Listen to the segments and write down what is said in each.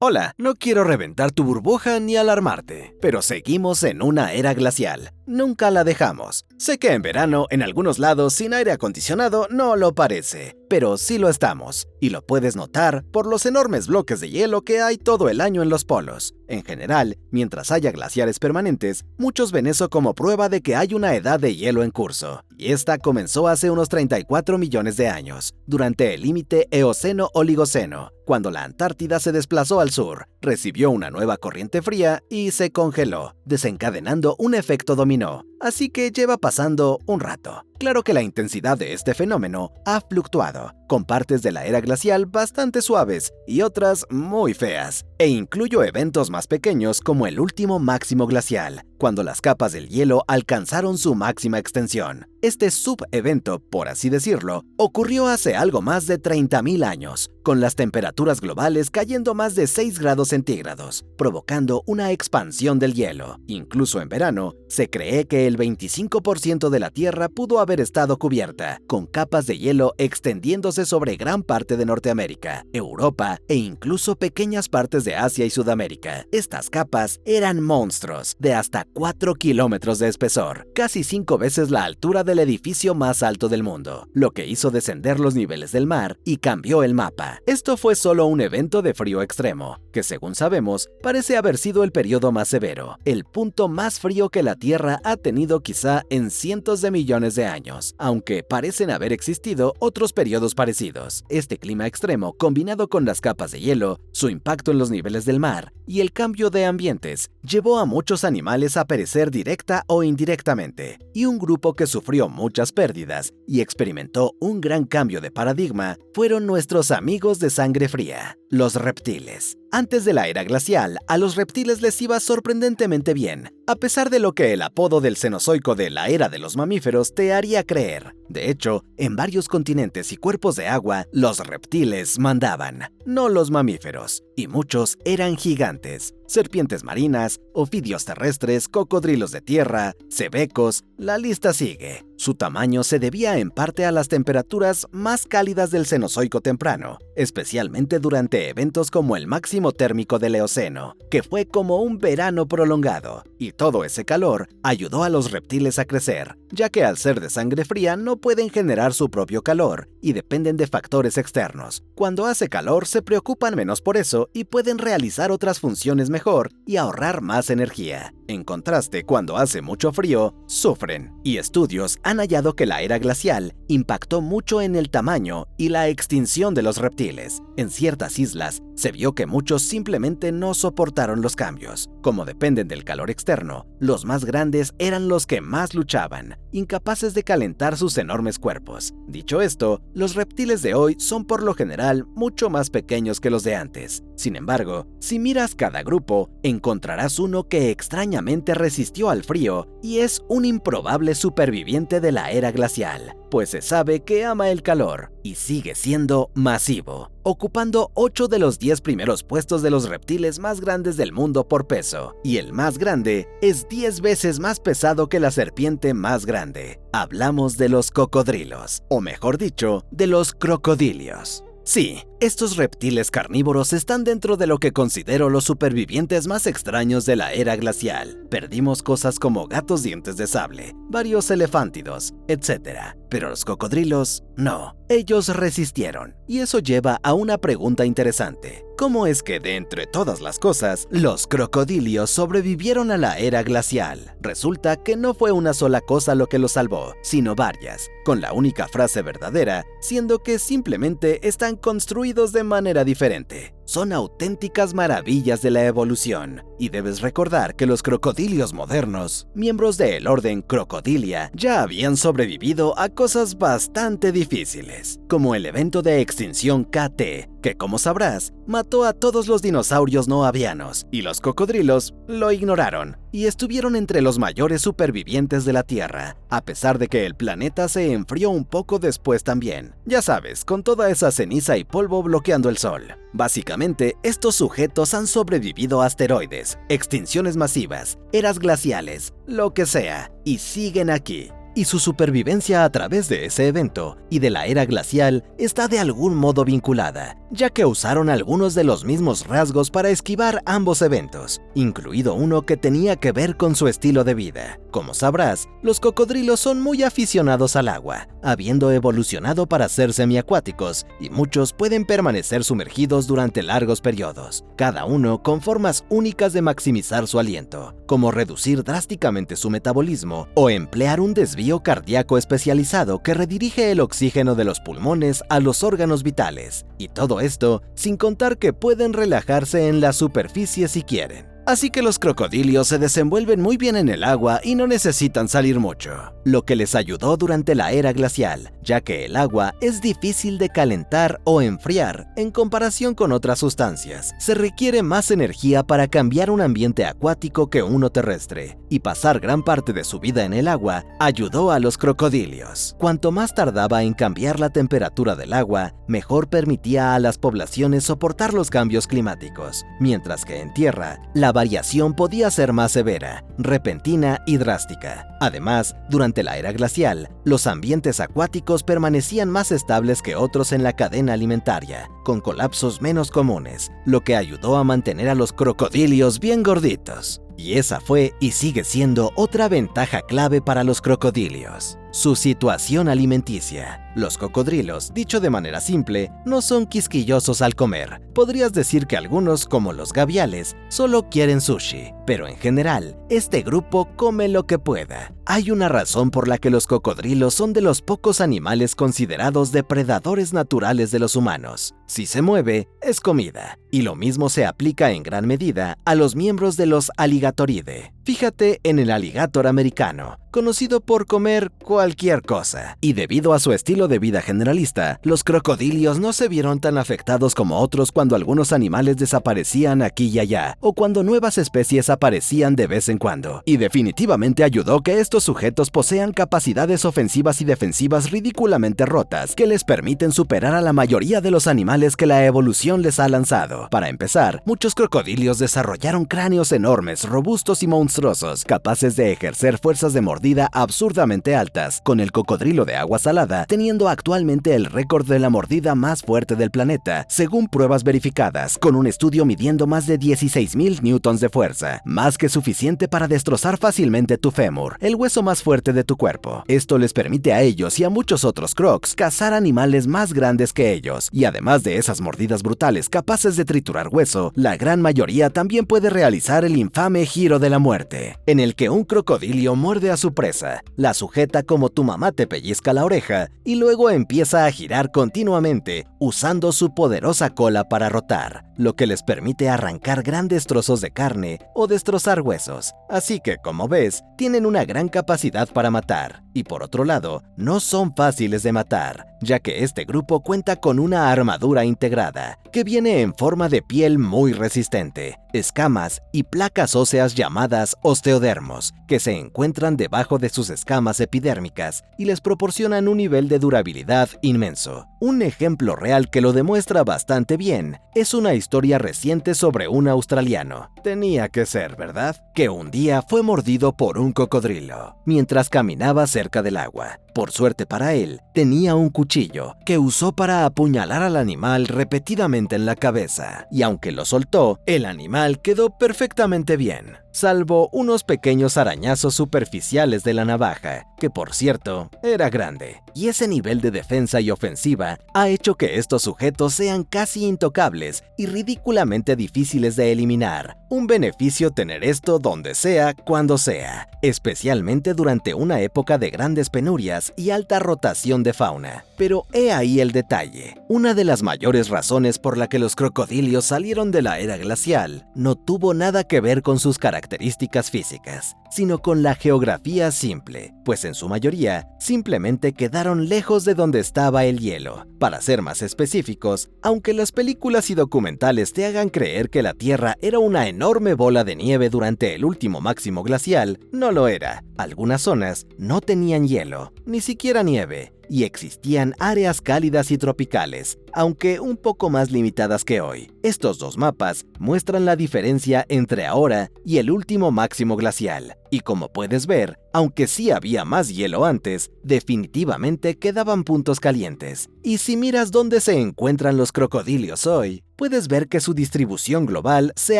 Hola, no quiero reventar tu burbuja ni alarmarte, pero seguimos en una era glacial. Nunca la dejamos. Sé que en verano, en algunos lados sin aire acondicionado, no lo parece, pero sí lo estamos, y lo puedes notar por los enormes bloques de hielo que hay todo el año en los polos. En general, mientras haya glaciares permanentes, muchos ven eso como prueba de que hay una edad de hielo en curso, y esta comenzó hace unos 34 millones de años, durante el límite Eoceno-Oligoceno, cuando la Antártida se desplazó al sur, recibió una nueva corriente fría y se congeló, desencadenando un efecto dominó. Así que lleva pasando un rato. Claro que la intensidad de este fenómeno ha fluctuado, con partes de la era glacial bastante suaves y otras muy feas, e incluyo eventos más pequeños como el último máximo glacial, cuando las capas del hielo alcanzaron su máxima extensión. Este subevento, por así decirlo, ocurrió hace algo más de 30.000 años, con las temperaturas globales cayendo más de 6 grados centígrados, provocando una expansión del hielo. Incluso en verano, se cree que el 25% de la Tierra pudo haber estado cubierta, con capas de hielo extendiéndose sobre gran parte de Norteamérica, Europa e incluso pequeñas partes de Asia y Sudamérica. Estas capas eran monstruos, de hasta 4 kilómetros de espesor, casi 5 veces la altura del edificio más alto del mundo, lo que hizo descender los niveles del mar y cambió el mapa. Esto fue solo un evento de frío extremo, que según sabemos, parece haber sido el periodo más severo, el punto más frío que la Tierra ha tenido quizá en cientos de millones de años, aunque parecen haber existido otros periodos parecidos. Este clima extremo, combinado con las capas de hielo, su impacto en los niveles del mar y el cambio de ambientes, llevó a muchos animales a perecer directa o indirectamente, y un grupo que sufrió muchas pérdidas y experimentó un gran cambio de paradigma fueron nuestros amigos de sangre fría, los reptiles. Antes de la era glacial, a los reptiles les iba sorprendentemente bien, a pesar de lo que el apodo del Cenozoico de la era de los mamíferos te haría creer. De hecho, en varios continentes y cuerpos de agua, los reptiles mandaban, no los mamíferos, y muchos eran gigantes. Serpientes marinas, ofidios terrestres, cocodrilos de tierra, cebecos, la lista sigue. Su tamaño se debía en parte a las temperaturas más cálidas del Cenozoico temprano, especialmente durante eventos como el máximo térmico del Eoceno, que fue como un verano prolongado, y todo ese calor ayudó a los reptiles a crecer, ya que al ser de sangre fría no pueden generar su propio calor y dependen de factores externos. Cuando hace calor se preocupan menos por eso y pueden realizar otras funciones mejor y ahorrar más energía. En contraste, cuando hace mucho frío, sufren, y estudios han hallado que la era glacial impactó mucho en el tamaño y la extinción de los reptiles. En ciertas islas, se vio que muchos simplemente no soportaron los cambios. Como dependen del calor externo, los más grandes eran los que más luchaban, incapaces de calentar sus enormes cuerpos. Dicho esto, los reptiles de hoy son por lo general mucho más pequeños que los de antes. Sin embargo, si miras cada grupo, encontrarás uno que extrañamente resistió al frío y es un improbable superviviente de la era glacial, pues se sabe que ama el calor y sigue siendo masivo, ocupando 8 de los 10 primeros puestos de los reptiles más grandes del mundo por peso, y el más grande es 10 veces más pesado que la serpiente más grande. Hablamos de los cocodrilos, o mejor dicho, de los crocodilios. Sí, estos reptiles carnívoros están dentro de lo que considero los supervivientes más extraños de la era glacial. Perdimos cosas como gatos dientes de sable, varios elefántidos, etc. Pero los cocodrilos, no. Ellos resistieron. Y eso lleva a una pregunta interesante. ¿Cómo es que de entre todas las cosas, los crocodilios sobrevivieron a la era glacial? Resulta que no fue una sola cosa lo que los salvó, sino varias, con la única frase verdadera, siendo que simplemente están construidos de manera diferente. Son auténticas maravillas de la evolución, y debes recordar que los crocodilios modernos, miembros del orden Crocodilia, ya habían sobrevivido a cosas bastante difíciles, como el evento de extinción KT, que como sabrás, mató a todos los dinosaurios no avianos, y los cocodrilos lo ignoraron, y estuvieron entre los mayores supervivientes de la Tierra, a pesar de que el planeta se enfrió un poco después también. Ya sabes, con toda esa ceniza y polvo bloqueando el sol. Básicamente, estos sujetos han sobrevivido a asteroides, extinciones masivas, eras glaciales, lo que sea, y siguen aquí. y su supervivencia a través de ese evento y de la era glacial está de algún modo vinculada, ya que usaron algunos de los mismos rasgos para esquivar ambos eventos, incluido uno que tenía que ver con su estilo de vida. Como sabrás, los cocodrilos son muy aficionados al agua, habiendo evolucionado para ser semiacuáticos, y muchos pueden permanecer sumergidos durante largos periodos, cada uno con formas únicas de maximizar su aliento, como reducir drásticamente su metabolismo o emplear un desvío cardíaco especializado que redirige el oxígeno de los pulmones a los órganos vitales, y todo esto sin contar que pueden relajarse en la superficie si quieren. Así que los crocodilios se desenvuelven muy bien en el agua y no necesitan salir mucho, lo que les ayudó durante la era glacial, ya que el agua es difícil de calentar o enfriar en comparación con otras sustancias. Se requiere más energía para cambiar un ambiente acuático que uno terrestre, y pasar gran parte de su vida en el agua ayudó a los crocodilios. Cuanto más tardaba en cambiar la temperatura del agua, mejor permitía a las poblaciones soportar los cambios climáticos, mientras que en tierra, la variación podía ser más severa, repentina y drástica. Además, durante la era glacial, los ambientes acuáticos permanecían más estables que otros en la cadena alimentaria, con colapsos menos comunes, lo que ayudó a mantener a los crocodilios bien gorditos. Y esa fue y sigue siendo otra ventaja clave para los crocodilios: su situación alimenticia. Los cocodrilos, dicho de manera simple, no son quisquillosos al comer. Podrías decir que algunos, como los gaviales, solo quieren sushi, pero en general, este grupo come lo que pueda. Hay una razón por la que los cocodrilos son de los pocos animales considerados depredadores naturales de los humanos. Si se mueve, es comida. Y lo mismo se aplica en gran medida a los miembros de los Alligatoridae. Fíjate en el alligator americano, conocido por comer cualquier cosa. Y debido a su estilo de vida generalista, los crocodilios no se vieron tan afectados como otros cuando algunos animales desaparecían aquí y allá, o cuando nuevas especies aparecían de vez en cuando. Y definitivamente ayudó que estos sujetos posean capacidades ofensivas y defensivas ridículamente rotas, que les permiten superar a la mayoría de los animales que la evolución les ha lanzado. Para empezar, muchos crocodilios desarrollaron cráneos enormes, robustos y monstruosos, capaces de ejercer fuerzas de mordida absurdamente altas, con el cocodrilo de agua salada teniendo actualmente el récord de la mordida más fuerte del planeta, según pruebas verificadas, con un estudio midiendo más de 16,000 newtons de fuerza, más que suficiente para destrozar fácilmente tu fémur, el hueso más fuerte de tu cuerpo. Esto les permite a ellos y a muchos otros crocs cazar animales más grandes que ellos, y además de esas mordidas brutales capaces de triturar hueso, la gran mayoría también puede realizar el infame giro de la muerte, en el que un crocodilio muerde a su presa, la sujeta como tu mamá te pellizca la oreja, y luego empieza a girar continuamente, usando su poderosa cola para rotar, lo que les permite arrancar grandes trozos de carne o destrozar huesos. Así que, como ves, tienen una gran capacidad para matar, y por otro lado, no son fáciles de matar, ya que este grupo cuenta con una armadura integrada, que viene en forma de piel muy resistente, escamas y placas óseas llamadas osteodermos, que se encuentran debajo de sus escamas epidérmicas y les proporcionan un nivel de durabilidad inmenso. Un ejemplo real que lo demuestra bastante bien es una historia reciente sobre un australiano. Tenía que ser, ¿verdad? Que un día fue mordido por un cocodrilo mientras caminaba cerca del agua. Por suerte para él, tenía un cuchillo que usó para apuñalar al animal repetidamente en la cabeza, y aunque lo soltó, el animal quedó perfectamente bien, salvo unos pequeños arañazos superficiales de la navaja, que por cierto, era grande. Y ese nivel de defensa y ofensiva ha hecho que estos sujetos sean casi intocables y ridículamente difíciles de eliminar. Un beneficio tener esto donde sea, cuando sea, especialmente durante una época de grandes penurias y alta rotación de fauna. Pero he ahí el detalle. Una de las mayores razones por la que los crocodilios salieron de la era glacial no tuvo nada que ver con sus características físicas, sino con la geografía simple, pues en su mayoría simplemente quedaron lejos de donde estaba el hielo. Para ser más específicos, aunque las películas y documentales te hagan creer que la Tierra era una enorme bola de nieve durante el último máximo glacial, no lo era. Algunas zonas no tenían hielo, ni siquiera nieve, y existían áreas cálidas y tropicales, aunque un poco más limitadas que hoy. Estos dos mapas muestran la diferencia entre ahora y el último máximo glacial. Y como puedes ver, aunque sí había más hielo antes, definitivamente quedaban puntos calientes. Y si miras dónde se encuentran los crocodilios hoy, puedes ver que su distribución global se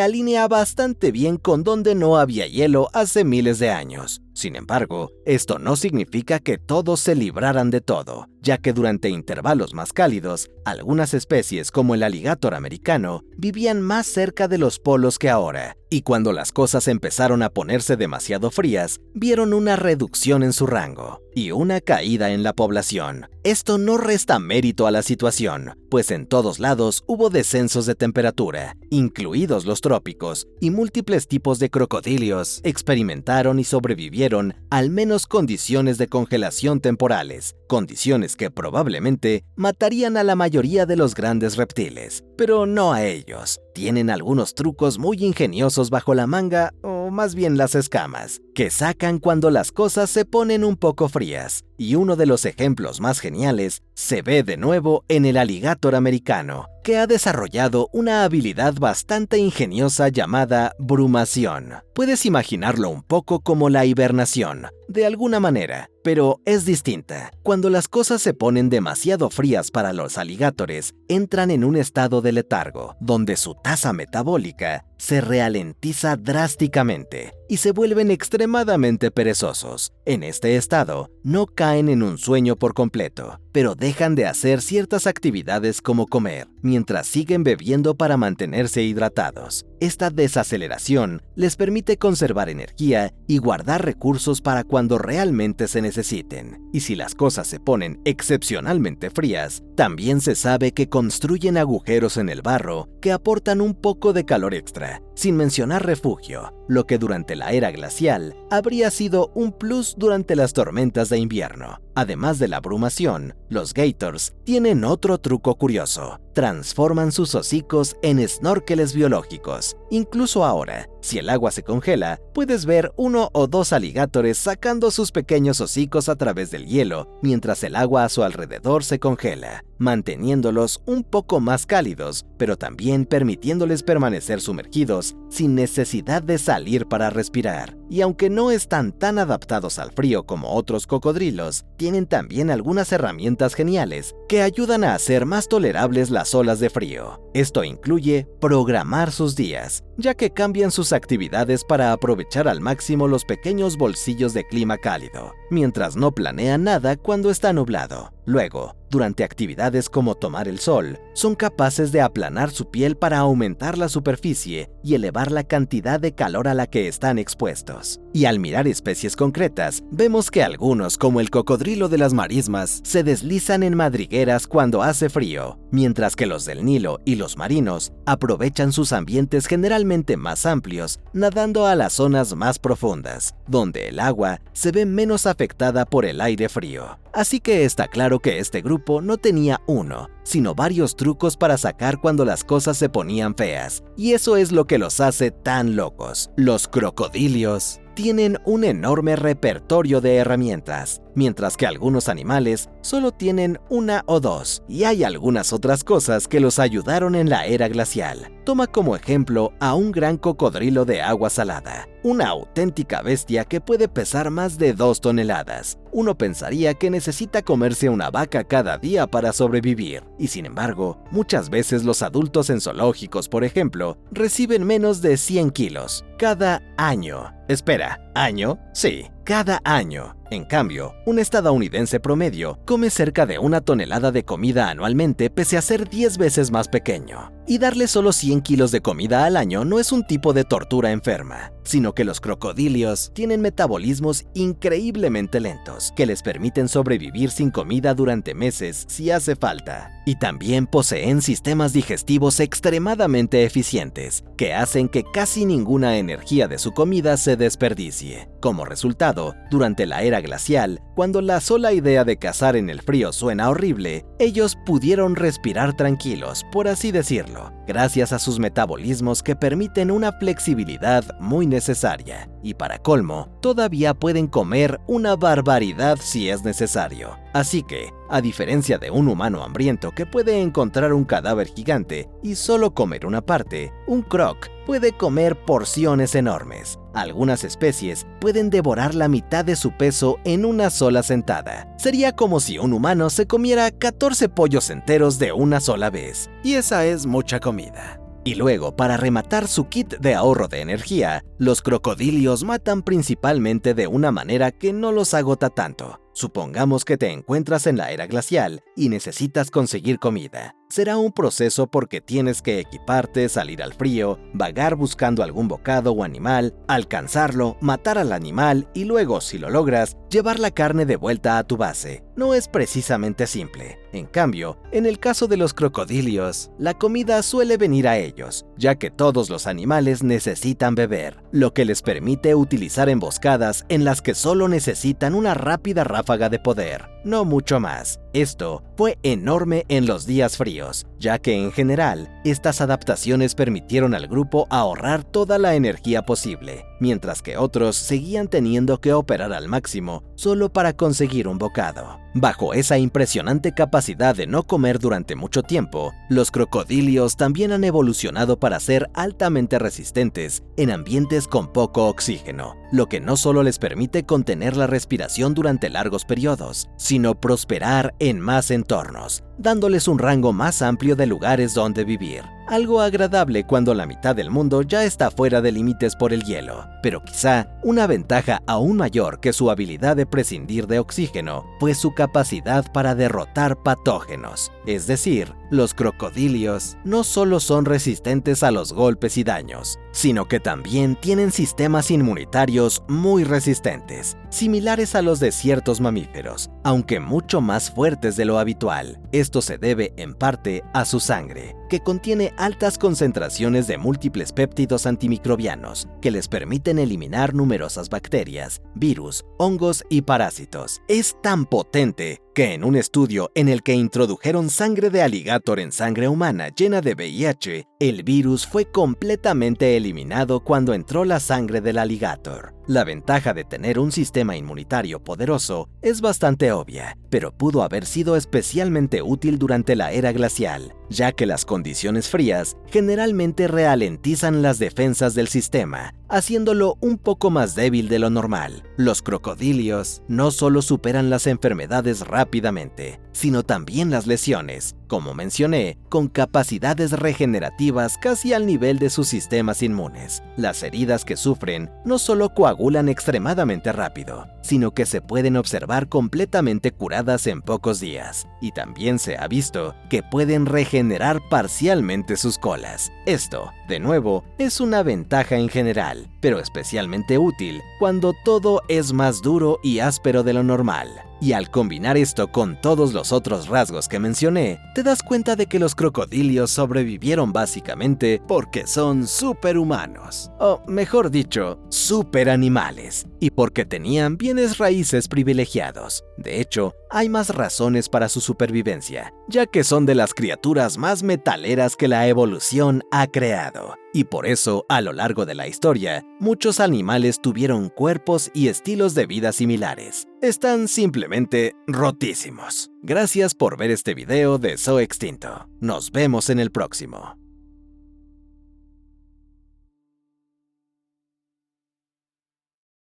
alinea bastante bien con donde no había hielo hace miles de años. Sin embargo, esto no significa que todos se libraran de todo, ya que durante intervalos más cálidos, algunas especies como el aligátor americano vivían más cerca de los polos que ahora, y cuando las cosas empezaron a ponerse demasiado frías, vieron una reducción en su rango y una caída en la población. Esto no resta mérito a la situación, pues en todos lados hubo descensos de temperatura, incluidos los trópicos, y múltiples tipos de crocodilios experimentaron y sobrevivieron al menos condiciones de congelación temporales, condiciones que probablemente matarían a la mayoría de los grandes reptiles, pero no a ellos. Tienen algunos trucos muy ingeniosos bajo la manga, o más bien las escamas, que sacan cuando las cosas se ponen un poco frías. Y uno de los ejemplos más geniales se ve de nuevo en el aligátor americano, que ha desarrollado una habilidad bastante ingeniosa llamada brumación. Puedes imaginarlo un poco como la hibernación, de alguna manera, pero es distinta. Cuando las cosas se ponen demasiado frías para los aligatores, entran en un estado de letargo, donde su tasa metabólica se ralentiza drásticamente y se vuelven extremadamente perezosos. En este estado, no caen en un sueño por completo, pero dejan de hacer ciertas actividades como comer, mientras siguen bebiendo para mantenerse hidratados. Esta desaceleración les permite conservar energía y guardar recursos para cuando realmente se necesiten. Y si las cosas se ponen excepcionalmente frías, también se sabe que construyen agujeros en el barro que aportan un poco de calor extra, sin mencionar refugio, lo que durante la era glacial habría sido un plus durante las tormentas de invierno. Además de la brumación, los gators tienen otro truco curioso. Transforman sus hocicos en snorkeles biológicos. Incluso ahora, si el agua se congela, puedes ver uno o dos aligatores sacando sus pequeños hocicos a través del hielo, mientras el agua a su alrededor se congela, manteniéndolos un poco más cálidos, pero también permitiéndoles permanecer sumergidos sin necesidad de salir para respirar. Y aunque no están tan adaptados al frío como otros cocodrilos, tienen también algunas herramientas geniales que ayudan a hacer más tolerables las olas de frío. Esto incluye programar sus días, ya que cambian sus actividades para aprovechar al máximo los pequeños bolsillos de clima cálido, mientras no planean nada cuando está nublado. Luego, durante actividades como tomar el sol, son capaces de aplanar su piel para aumentar la superficie y elevar la cantidad de calor a la que están expuestos. Y al mirar especies concretas, vemos que algunos, como el cocodrilo de las marismas, se deslizan en madrigueras cuando hace frío, mientras que los del Nilo y los marinos aprovechan sus ambientes generalmente más amplios, nadando a las zonas más profundas, donde el agua se ve menos afectada por el aire frío. Así que está claro que este grupo no tenía uno, sino varios trucos para sacar cuando las cosas se ponían feas, y eso es lo que los hace tan locos. Los crocodilios tienen un enorme repertorio de herramientas, mientras que algunos animales solo tienen una o dos, y hay algunas otras cosas que los ayudaron en la era glacial. Toma como ejemplo a un gran cocodrilo de agua salada, una auténtica bestia que puede pesar más de 2 toneladas. Uno pensaría que necesita comerse una vaca cada día para sobrevivir, y sin embargo, muchas veces los adultos en zoológicos, por ejemplo, reciben menos de 100 kilos cada año. Espera, ¿año? Sí, cada año. En cambio, un estadounidense promedio come cerca de 1 tonelada de comida anualmente pese a ser 10 veces más pequeño. Y darle solo 100 kilos de comida al año no es un tipo de tortura enferma, sino que los crocodilios tienen metabolismos increíblemente lentos que les permiten sobrevivir sin comida durante meses si hace falta. Y también poseen sistemas digestivos extremadamente eficientes que hacen que casi ninguna energía de su comida se desperdicie. Como resultado, durante la era glacial, cuando la sola idea de cazar en el frío suena horrible, ellos pudieron respirar tranquilos, por así decirlo, gracias a sus metabolismos que permiten una flexibilidad muy necesaria. Y para colmo, todavía pueden comer una barbaridad si es necesario. Así que, A diferencia de un humano hambriento que puede encontrar un cadáver gigante y solo comer una parte, un croc puede comer porciones enormes. Algunas especies pueden devorar la mitad de su peso en una sola sentada. Sería como si un humano se comiera 14 pollos enteros de una sola vez. Y esa es mucha comida. Y luego, para rematar su kit de ahorro de energía, los crocodilios matan principalmente de una manera que no los agota tanto. Supongamos que te encuentras en la era glacial y necesitas conseguir comida. Será un proceso porque tienes que equiparte, salir al frío, vagar buscando algún bocado o animal, alcanzarlo, matar al animal y luego, si lo logras, llevar la carne de vuelta a tu base. No es precisamente simple. En cambio, en el caso de los crocodilios, la comida suele venir a ellos, ya que todos los animales necesitan beber, lo que les permite utilizar emboscadas en las que solo necesitan una rápida ráfaga de poder, no mucho más. Esto fue enorme en los días fríos, ya que en general, estas adaptaciones permitieron al grupo ahorrar toda la energía posible, mientras que otros seguían teniendo que operar al máximo solo para conseguir un bocado. Bajo esa impresionante capacidad de no comer durante mucho tiempo, los crocodilios también han evolucionado para ser altamente resistentes en ambientes con poco oxígeno, lo que no solo les permite contener la respiración durante largos periodos, sino prosperar en más entornos, dándoles un rango más amplio de lugares donde vivir. Algo agradable cuando la mitad del mundo ya está fuera de límites por el hielo, pero quizá una ventaja aún mayor que su habilidad de prescindir de oxígeno fue su capacidad para derrotar patógenos. Es decir, los crocodilios no solo son resistentes a los golpes y daños, sino que también tienen sistemas inmunitarios muy resistentes, similares a los de ciertos mamíferos, aunque mucho más fuertes de lo habitual. Esto se debe en parte a su sangre, que contiene altas concentraciones de múltiples péptidos antimicrobianos que les permiten eliminar numerosas bacterias, virus, hongos y parásitos. Es tan potente que en un estudio en el que introdujeron sangre de alligator en sangre humana llena de VIH, el virus fue completamente eliminado cuando entró la sangre del alligator. La ventaja de tener un sistema inmunitario poderoso es bastante obvia, pero pudo haber sido especialmente útil durante la era glacial, ya que las condiciones frías generalmente ralentizan las defensas del sistema, haciéndolo un poco más débil de lo normal. Los crocodilios no solo superan las enfermedades rápidamente, sino también las lesiones, como mencioné, con capacidades regenerativas casi al nivel de sus sistemas inmunes. Las heridas que sufren no solo coagulan extremadamente rápido, sino que se pueden observar completamente curadas en pocos días, y también se ha visto que pueden regenerar parcialmente sus colas. Esto, de nuevo, es una ventaja en general, pero especialmente útil cuando todo es más duro y áspero de lo normal. Y al combinar esto con todos los otros rasgos que mencioné, te das cuenta de que los crocodilios sobrevivieron básicamente porque son superhumanos, o mejor dicho, superanimales, y porque tenían bienes raíces privilegiados. De hecho, hay más razones para su supervivencia, ya que son de las criaturas más metaleras que la evolución ha creado. Y por eso, a lo largo de la historia, muchos animales tuvieron cuerpos y estilos de vida similares. Están simplemente rotísimos. Gracias por ver este video de Zoo Extinto. Nos vemos en el próximo.